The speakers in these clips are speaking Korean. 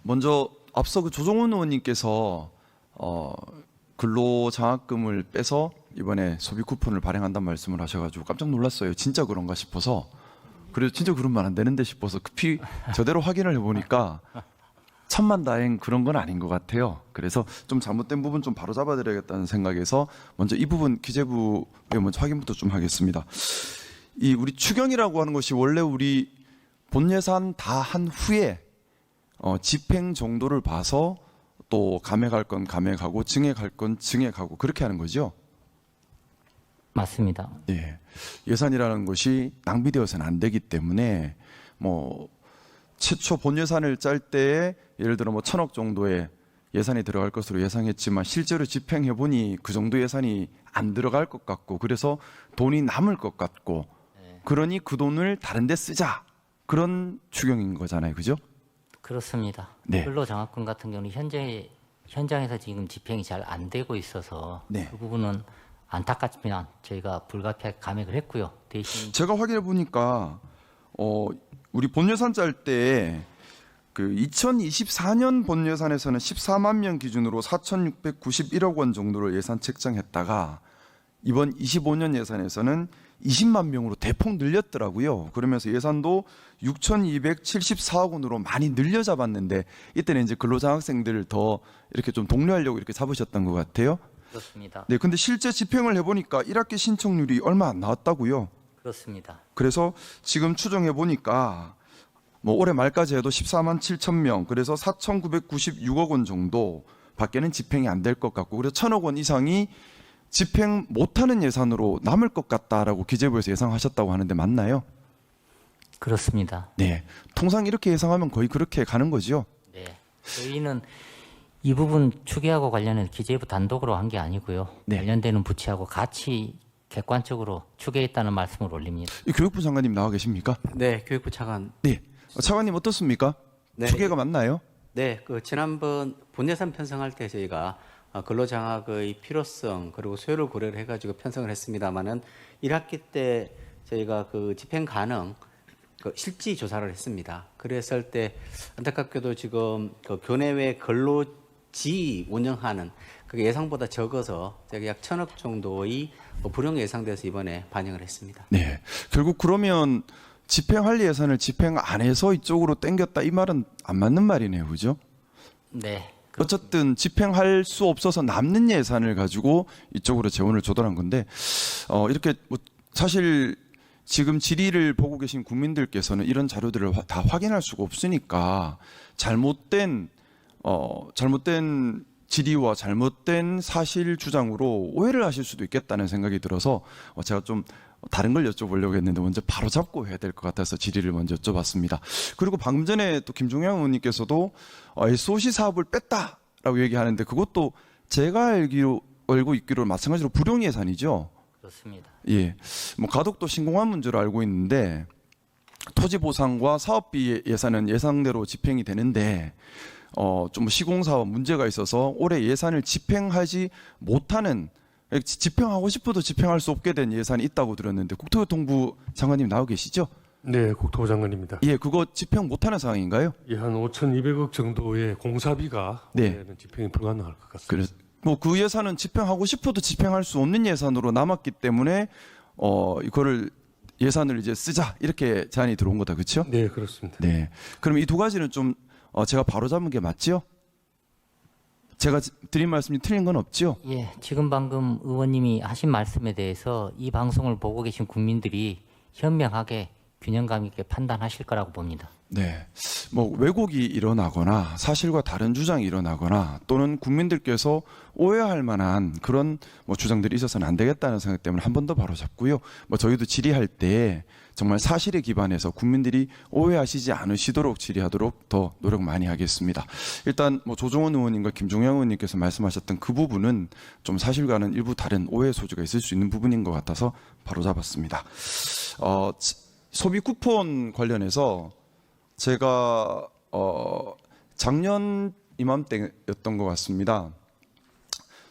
먼저 앞서 그 조정훈 의원님께서 근로장학금을 빼서 이번에 소비 쿠폰을 발행한다는 말씀을 하셔가지고 깜짝 놀랐어요. 진짜 그런가 싶어서. 그래서 진짜 그러면 안 되는데 싶어서 급히 저대로 확인을 해보니까 천만다행 그런 건 아닌 것 같아요. 그래서 좀 잘못된 부분 좀 바로 잡아드려야겠다는 생각에서 먼저 이 부분 기재부에 먼저 확인부터 좀 하겠습니다. 이 우리 추경이라고 하는 것이 원래 우리 본 예산 다 한 후에 집행 정도를 봐서 또 감액할 건 감액하고 증액할 건 증액하고 그렇게 하는 거죠. 맞습니다. 예. 예산이라는 것이 낭비되어서는 안 되기 때문에 최초 본 예산을 짤 때에 예를 들어 1,000억 정도의 예산이 들어갈 것으로 예상했지만 실제로 집행해 보니 그 정도 예산이 안 들어갈 것 같고 그래서 돈이 남을 것 같고 그러니 그 돈을 다른 데 쓰자. 그런 추경인 거잖아요. 그죠? 그렇습니다. 네. 근로장학금 같은 경우는 현장에서 지금 집행이 잘 안 되고 있어서 네. 그 부분은 안타깝지만 저희가 불가피하게 감액을 했고요. 대신 제가 확인해 보니까 우리 본 예산 짤 때 그 2024년 본 예산에서는 14만 명 기준으로 4,691억 원 정도를 예산 책정했다가 이번 25년 예산에서는 20만 명으로 대폭 늘렸더라고요. 그러면서 예산도 6,274억 원으로 많이 늘려 잡았는데 이때는 이제 근로장학생들을 더 이렇게 좀 독려하려고 이렇게 잡으셨던 것 같아요. 그렇습니다. 네, 근데 실제 집행을 해보니까 1학기 신청률이 얼마 안 나왔다고요. 그렇습니다. 그래서 지금 추정해 보니까 올해 말까지 해도 14만 7천 명, 그래서 4,996억 원 정도 밖에는 집행이 안 될 것 같고, 그래서 1,000억 원 이상이 집행 못하는 예산으로 남을 것 같다라고 기재부에서 예상하셨다고 하는데 맞나요? 그렇습니다. 네, 통상 이렇게 예상하면 거의 그렇게 가는 거죠. 네. 저희는 이 부분 추계하고 관련해서 기재부 단독으로 한 게 아니고요. 네. 관련되는 부처하고 같이 객관적으로 추계했다는 말씀을 올립니다. 이 교육부 장관님 나와 계십니까? 네, 교육부 차관. 네, 차관님 어떻습니까? 네. 추계가 맞나요? 네, 지난번 본예산 편성할 때 저희가 근로장학의 필요성 그리고 수요를 고려를 해가지고 편성을 했습니다만은 1학기 때 저희가 그 집행 가능 실지 조사를 했습니다. 그랬을 때 안타깝게도 지금 그 교내외 근로지 운영하는 그게 예상보다 적어서 저기 약 1,000억 정도의 불용 예상돼서 이번에 반영을 했습니다. 네, 결국 그러면 집행할 예산을 집행 안 해서 이쪽으로 땡겼다 이 말은 안 맞는 말이네요, 그죠? 네. 어쨌든 집행할 수 없어서 남는 예산을 가지고 이쪽으로 재원을 조달한 건데 이렇게 사실 지금 질의를 보고 계신 국민들께서는 이런 자료들을 다 확인할 수가 없으니까 잘못된 질의와 잘못된 사실 주장으로 오해를 하실 수도 있겠다는 생각이 들어서 제가 좀 다른 걸 여쭤보려고 했는데 먼저 바로 잡고 해야 될 것 같아서 질의를 먼저 여쭤봤습니다. 그리고 방금 전에 또 김종양 의원님께서도 SOC 사업을 뺐다라고 얘기하는데 그것도 제가 알고 있기로 마찬가지로 불용 예산이죠. 그렇습니다. 예, 가덕도 신공항 문제로 알고 있는데 토지 보상과 사업비 예산은 예상대로 집행이 되는데 좀 시공사업 문제가 있어서 올해 예산을 집행하지 못하는 집행하고 싶어도 집행할 수 없게 된 예산이 있다고 들었는데 국토교통부 장관님 나오 계시죠? 네, 국토부 장관입니다. 예, 그거 집행 못하는 상황인가요? 예, 한 5,200억 정도의 공사비가 네. 올해는 집행이 불가능할 것 같습니다. 그래서 그 예산은 집행하고 싶어도 집행할 수 없는 예산으로 남았기 때문에 이거를 예산을 이제 쓰자 이렇게 제안이 들어온 거다, 그렇죠? 네, 그렇습니다. 네. 그럼 이 두 가지는 좀 제가 바로 잡은 게 맞죠? 제가 드린 말씀이 틀린 건 없죠? 예, 지금 방금 의원님이 하신 말씀에 대해서 이 방송을 보고 계신 국민들이 현명하게 균형감 있게 판단하실 거라고 봅니다. 네. 왜곡이 일어나거나 사실과 다른 주장이 일어나거나 또는 국민들께서 오해할 만한 그런 주장들이 있어서는 안 되겠다는 생각 때문에 한 번 더 바로 잡고요. 저희도 질의할 때 정말 사실에 기반해서 국민들이 오해하시지 않으시도록 질의하도록 더 노력 많이 하겠습니다. 일단 조정훈 의원님과 김종양 의원님께서 말씀하셨던 그 부분은 좀 사실과는 일부 다른 오해 소지가 있을 수 있는 부분인 것 같아서 바로 잡았습니다. 소비 쿠폰 관련해서 제가 작년 이맘때였던 것 같습니다.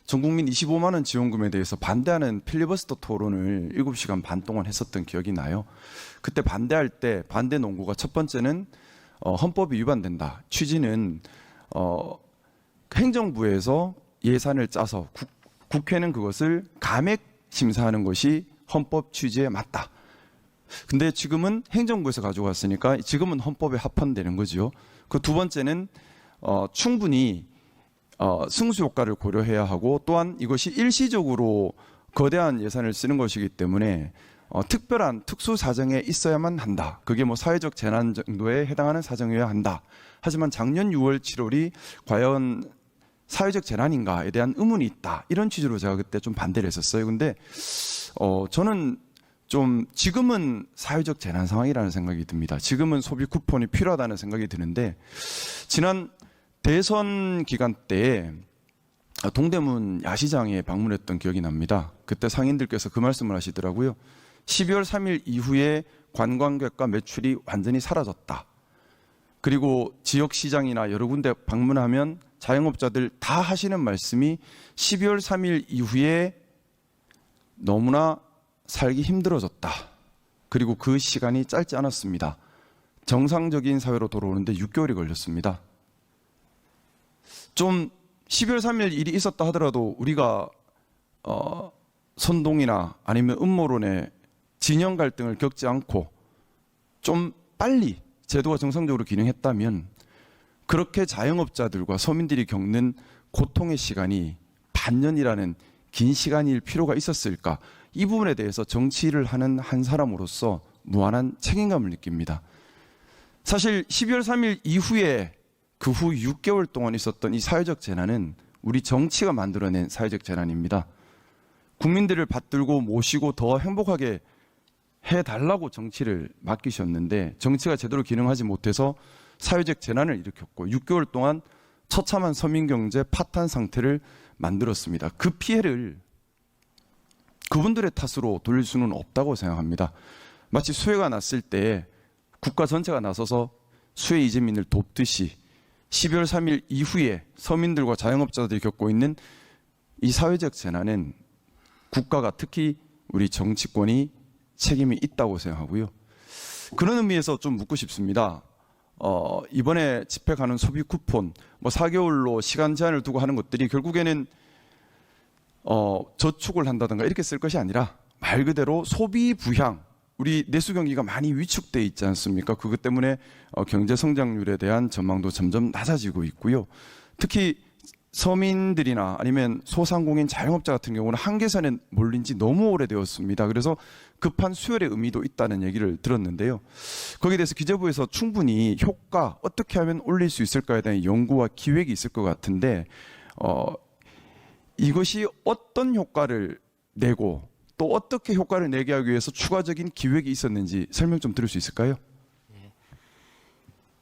전국민 25만 원 지원금에 대해서 반대하는 필리버스터 토론을 7시간 반 동안 했었던 기억이 나요. 그때 반대할 때 반대 논구가 첫 번째는 헌법이 위반된다. 취지는 행정부에서 예산을 짜서 국회는 그것을 감액 심사하는 것이 헌법 취지에 맞다. 근데 지금은 행정부에서 가져갔으니까 지금은 헌법에 합헌되는 거죠. 그 두 번째는 충분히 승수 효과를 고려해야 하고 또한 이것이 일시적으로 거대한 예산을 쓰는 것이기 때문에 특별한 특수 사정에 있어야만 한다. 그게 뭐 사회적 재난 정도에 해당하는 사정이어야 한다. 하지만 작년 6월, 7월이 과연 사회적 재난인가에 대한 의문이 있다. 이런 취지로 제가 그때 좀 반대를 했었어요. 근데 저는 좀 지금은 사회적 재난 상황이라는 생각이 듭니다. 지금은 소비 쿠폰이 필요하다는 생각이 드는데 지난 대선 기간 때 동대문 야시장에 방문했던 기억이 납니다. 그때 상인들께서 그 말씀을 하시더라고요. 12월 3일 이후에 관광객과 매출이 완전히 사라졌다. 그리고 지역시장이나 여러 군데 방문하면 자영업자들 다 하시는 말씀이 12월 3일 이후에 너무나 살기 힘들어졌다. 그리고 그 시간이 짧지 않았습니다. 정상적인 사회로 돌아오는데 6개월이 걸렸습니다. 좀 12월 3일 일이 있었다 하더라도 우리가 선동이나 아니면 음모론의 진영 갈등을 겪지 않고 좀 빨리 제도가 정상적으로 기능했다면 그렇게 자영업자들과 서민들이 겪는 고통의 시간이 반년이라는 긴 시간일 필요가 있었을까? 이 부분에 대해서 정치를 하는 한 사람으로서 무한한 책임감을 느낍니다. 사실 12월 3일 이후에 그 후 6개월 동안 있었던 이 사회적 재난은 우리 정치가 만들어낸 사회적 재난입니다. 국민들을 받들고 모시고 더 행복하게 해달라고 정치를 맡기셨는데 정치가 제대로 기능하지 못해서 사회적 재난을 일으켰고 6개월 동안 처참한 서민경제 파탄 상태를 만들었습니다. 그 피해를 그분들의 탓으로 돌릴 수는 없다고 생각합니다. 마치 수해가 났을 때 국가 전체가 나서서 수해 이재민을 돕듯이 12월 3일 이후에 서민들과 자영업자들이 겪고 있는 이 사회적 재난은 국가가 특히 우리 정치권이 책임이 있다고 생각하고요. 그런 의미에서 좀 묻고 싶습니다. 이번에 집행하는 소비 쿠폰, 뭐 4개월로 시간 제한을 두고 하는 것들이 결국에는 저축을 한다든가 이렇게 쓸 것이 아니라 말 그대로 소비 부향, 우리 내수 경기가 많이 위축돼 있지 않습니까? 그것 때문에 경제 성장률에 대한 전망도 점점 낮아지고 있고요. 특히 서민들이나 아니면 소상공인 자영업자 같은 경우는 한계선에 몰린 지 너무 오래되었습니다. 그래서 급한 수혈의 의미도 있다는 얘기를 들었는데요. 거기에 대해서 기재부에서 충분히 효과 어떻게 하면 올릴 수 있을까에 대한 연구와 기획이 있을 것 같은데 이것이 어떤 효과를 내고 또 어떻게 효과를 내게 하기 위해서 추가적인 기획이 있었는지 설명 좀 들을 수 있을까요?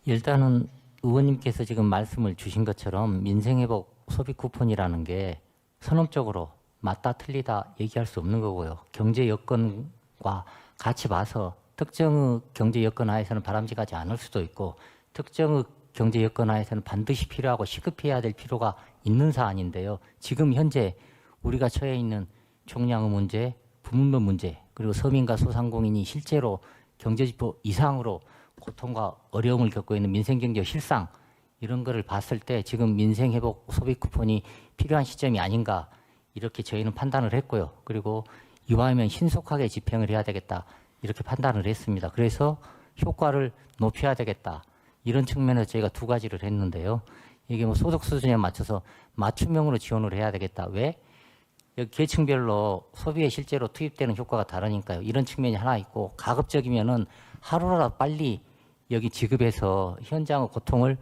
일단은 의원님께서 지금 말씀을 주신 것처럼 민생회복 소비 쿠폰이라는 게 선언적으로 맞다 틀리다 얘기할 수 없는 거고요. 경제 여건과 같이 봐서 특정의 경제 여건 하에서는 바람직하지 않을 수도 있고 특정의 경제 여건 하에서는 반드시 필요하고 시급해야 될 필요가 있는 사안인데요. 지금 현재 우리가 처해 있는 총량의 문제, 부문별 문제, 그리고 서민과 소상공인이 실제로 경제지표 이상으로 고통과 어려움을 겪고 있는 민생경제 실상 이런 거를 봤을 때 지금 민생회복 소비 쿠폰이 필요한 시점이 아닌가 이렇게 저희는 판단을 했고요. 그리고 이와하면 신속하게 집행을 해야 되겠다 이렇게 판단을 했습니다. 그래서 효과를 높여야 되겠다 이런 측면에서 저희가 두 가지를 했는데요. 이게 뭐 소득 수준에 맞춰서 맞춤형으로 지원을 해야 되겠다. 왜? 여기 계층별로 소비에 실제로 투입되는 효과가 다르니까요. 이런 측면이 하나 있고 가급적이면은 하루라도 빨리 여기 지급해서 현장의 고통을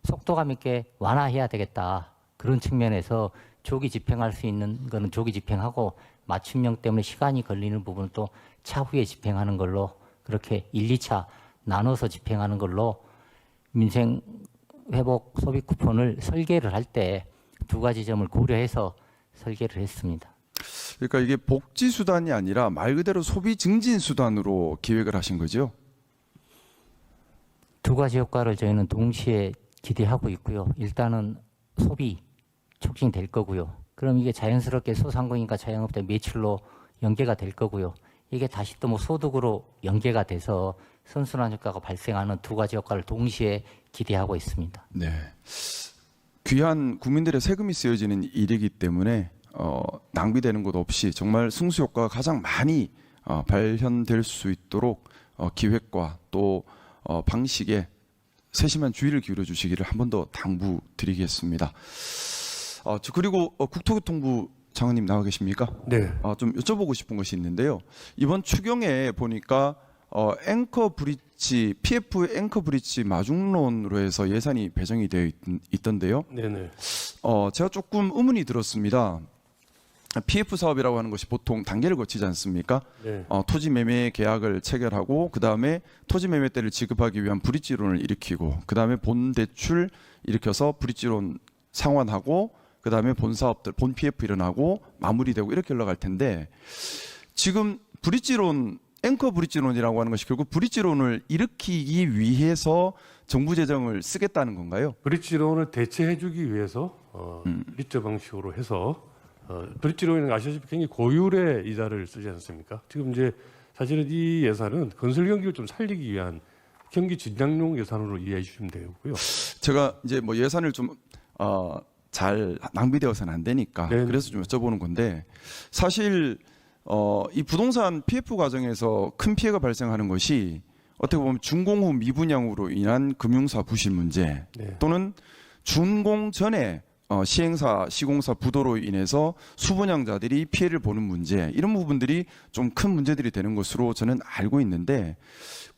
속도감 있게 완화해야 되겠다. 그런 측면에서 조기 집행할 수 있는 거는 조기 집행하고 맞춤형 때문에 시간이 걸리는 부분은 또 차후에 집행하는 걸로 그렇게 1, 2차 나눠서 집행하는 걸로 민생 회복 소비 쿠폰을 설계를 할 때 두 가지 점을 고려해서 설계를 했습니다. 그러니까 이게 복지 수단이 아니라 말 그대로 소비 증진 수단으로 기획을 하신 거죠? 두 가지 효과를 저희는 동시에 기대하고 있고요. 일단은 소비 촉진될 거고요. 그럼 이게 자연스럽게 소상공인과 자영업자 매출로 연계가 될 거고요. 이게 다시 또 뭐 소득으로 연계가 돼서 선순환 효과가 발생하는 두 가지 효과를 동시에 기대하고 있습니다. 네. 귀한 국민들의 세금이 쓰여지는 일이기 때문에 낭비되는 것 없이 정말 승수 효과가 가장 많이 발현될 수 있도록 기획과 또 방식에 세심한 주의를 기울여 주시기를 한 번 더 당부드리겠습니다. 그리고 국토교통부 장관님 나와 계십니까? 네. 좀 여쭤보고 싶은 것이 있는데요. 이번 추경에 보니까 앵커 브릿지 PF 앵커 브릿지 마중론으로 해서 예산이 배정이 되어 있던데요. 네네. 제가 조금 의문이 들었습니다. PF 사업이라고 하는 것이 보통 단계를 거치지 않습니까? 네. 토지 매매 계약을 체결하고 그 다음에 토지 매매대를 지급하기 위한 브릿지론을 일으키고 그 다음에 본 대출 일으켜서 브릿지론 상환하고 그 다음에 본 사업들 본 PF 일어나고 마무리되고 이렇게 흘러갈 텐데 지금 브릿지론 앵커 브릿지론이라고 하는 것이 결국 브릿지론을 일으키기 위해서 정부 재정을 쓰겠다는 건가요? 브릿지론을 대체해주기 위해서 리트 방식으로 해서 브릿지론은 아시다시피 굉장히 고율의 이자를 쓰지 않습니까? 지금 이제 사실은 이 예산은 건설 경기를 좀 살리기 위한 경기 진작용 예산으로 이해해 주시면 되고요. 제가 이제 뭐 예산을 좀 잘 낭비되어서는 안 되니까 네. 그래서 좀 여쭤보는 건데 사실 이 부동산 PF 과정에서 큰 피해가 발생하는 것이 어떻게 보면 준공 후 미분양으로 인한 금융사 부실 문제 네. 또는 준공 전에 시행사, 시공사 부도로 인해서 수분양자들이 피해를 보는 문제 이런 부분들이 좀 큰 문제들이 되는 것으로 저는 알고 있는데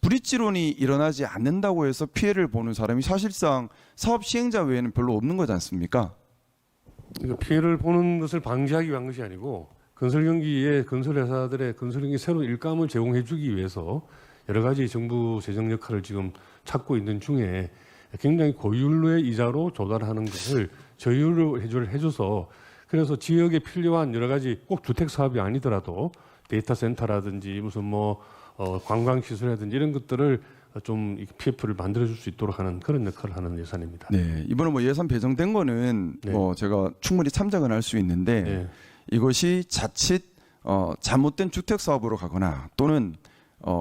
브릿지론이 일어나지 않는다고 해서 피해를 보는 사람이 사실상 사업 시행자 외에는 별로 없는 거지 않습니까? 그러니까 피해를 보는 것을 방지하기 위한 것이 아니고 건설 경기에 건설 회사들의 건설 경기 새로운 일감을 제공해주기 위해서 여러 가지 정부 재정 역할을 지금 찾고 있는 중에 굉장히 고율로의 이자로 조달하는 것을 저율로 해줘서 그래서 지역에 필요한 여러 가지 꼭 주택 사업이 아니더라도 데이터 센터라든지 무슨 뭐 관광 시설이라든지 이런 것들을 좀 PF를 만들어줄 수 있도록 하는 그런 역할을 하는 예산입니다. 네, 이번에 뭐 예산 배정된 거는 네. 뭐 제가 충분히 참작은 할 수 있는데 네. 이것이 자칫 잘못된 주택 사업으로 가거나 또는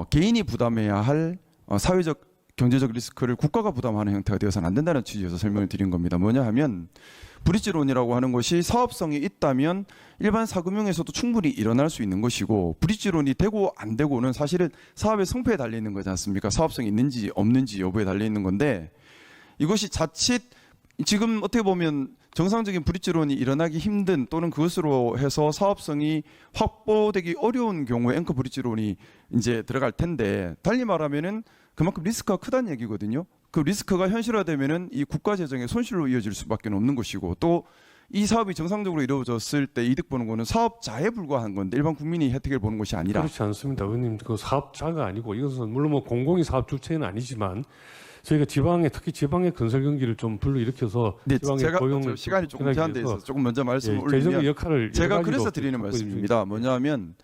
개인이 부담해야 할 사회적 경제적 리스크를 국가가 부담하는 형태가 되어서는 안 된다는 취지에서 설명을 드린 겁니다. 뭐냐 하면 브릿지론이라고 하는 것이 사업성이 있다면 일반 사금융에서도 충분히 일어날 수 있는 것이고 브릿지론이 되고 안 되고는 사실은 사업의 성패에 달려 있는 거지 않습니까? 사업성이 있는지 없는지 여부에 달려 있는 건데 이것이 자칫 지금 어떻게 보면 정상적인 브릿지론이 일어나기 힘든 또는 그것으로 해서 사업성이 확보되기 어려운 경우에 앵커 브릿지론이 이제 들어갈 텐데 달리 말하면은 그만큼 리스크가 크다는 얘기거든요. 그 리스크가 현실화되면은 이 국가 재정의 손실로 이어질 수밖에 없는 것이고 또 이 사업이 정상적으로 이루어졌을 때 이득 보는 거는 사업자에 불과한 건데 일반 국민이 혜택을 보는 것이 아니라 그렇지 않습니다. 의원님 그 사업자가 아니고 이것은 물론 뭐 공공이 사업 주체는 아니지만 저희가 지방에 특히 지방의 건설 경기를 좀 불러일으켜서 네, 지방의 제가 고용을 시간이 조금 제한돼 있어서 조금 먼저 말씀을 재정의 올리면 역할을 제가 여러 그래서 가지로 드리는 갖고 말씀입니다. 뭐냐면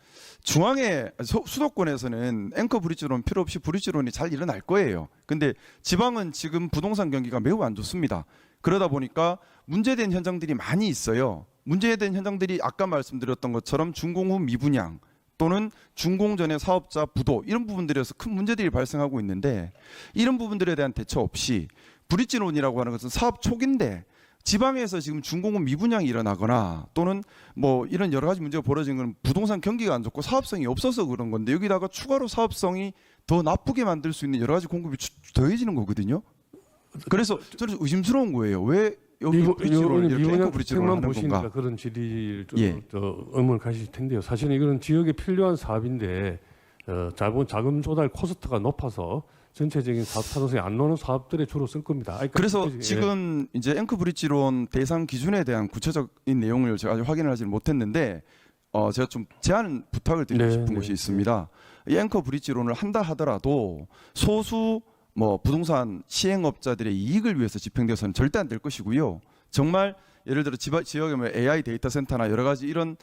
중앙에 수도권에서는 앵커 브릿지론 필요 없이 브릿지론이 잘 일어날 거예요. 근데 지방은 지금 부동산 경기가 매우 안 좋습니다. 그러다 보니까 문제된 현장들이 많이 있어요. 문제된 현장들이 아까 말씀드렸던 것처럼 준공 후 미분양 또는 준공 전에 사업자 부도 이런 부분들에서 큰 문제들이 발생하고 있는데 이런 부분들에 대한 대처 없이 브릿지론이라고 하는 것은 사업 초기인데 지방에서 지금 준공 후 미분양이 일어나거나 또는 뭐 이런 여러 가지 문제가 벌어진 건 부동산 경기가 안 좋고 사업성이 없어서 그런 건데 여기다가 추가로 사업성이 더 나쁘게 만들 수 있는 여러 가지 공급이 더해지는 거거든요. 그래서 저는 의심스러운 거예요. 왜 여기 브릿지론을 이렇게 앵커 브릿지론을 만 하는 보시니까 건가? 그런 질의를 좀 예. 의문을 가실 텐데요. 사실은 이거는 지역에 필요한 사업인데 자금 조달 코스트가 높아서 전체적인 사업 타당성이 안 나오는 사업들에 주로 쓸 겁니다. 그래서 예. 지금 이제 앵커 브릿지론 대상 기준에 대한 구체적인 내용을 제가 아직 확인을 하지 못했는데 제가 좀 제안 부탁을 드리고 네, 싶은 네, 것이 있습니다. 이 앵커 브릿지론을 한다 하더라도 소수 뭐 부동산 시행업자들의 이익을 위해서 집행돼서는 절대 안 될 것이고요. 정말 예를 들어 지역에 뭐 AI 데이터 센터나 여러 가지 이런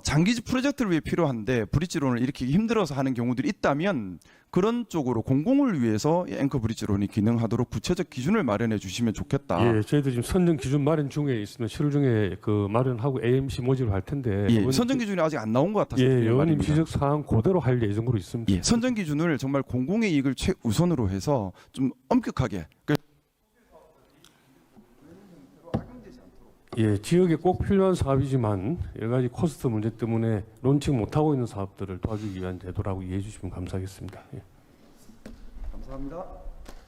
장기적 프로젝트를 위해 필요한데 브릿지론을 일으키기 힘들어서 하는 경우들이 있다면 그런 쪽으로 공공을 위해서 이 앵커 브릿지론이 기능하도록 구체적 기준을 마련해 주시면 좋겠다. 예, 저희도 지금 선정 기준 마련 중에 있으면 7월 중에 그 마련하고 AMC 모집을 할 텐데 예, 선정 기준이 아직 안 나온 것 같아서 예, 드리는 의원님 말입니다. 지적 사항 그대로 할 예정으로 있습니다. 예, 선정 기준을 정말 공공의 이익을 최우선으로 해서 좀 엄격하게 예, 지역에 꼭 필요한 사업이지만 여러 가지 코스트 문제 때문에 론칭 못하고 있는 사업들을 도와주기 위한 제도라고 이해해 주시면 감사하겠습니다. 예. 감사합니다.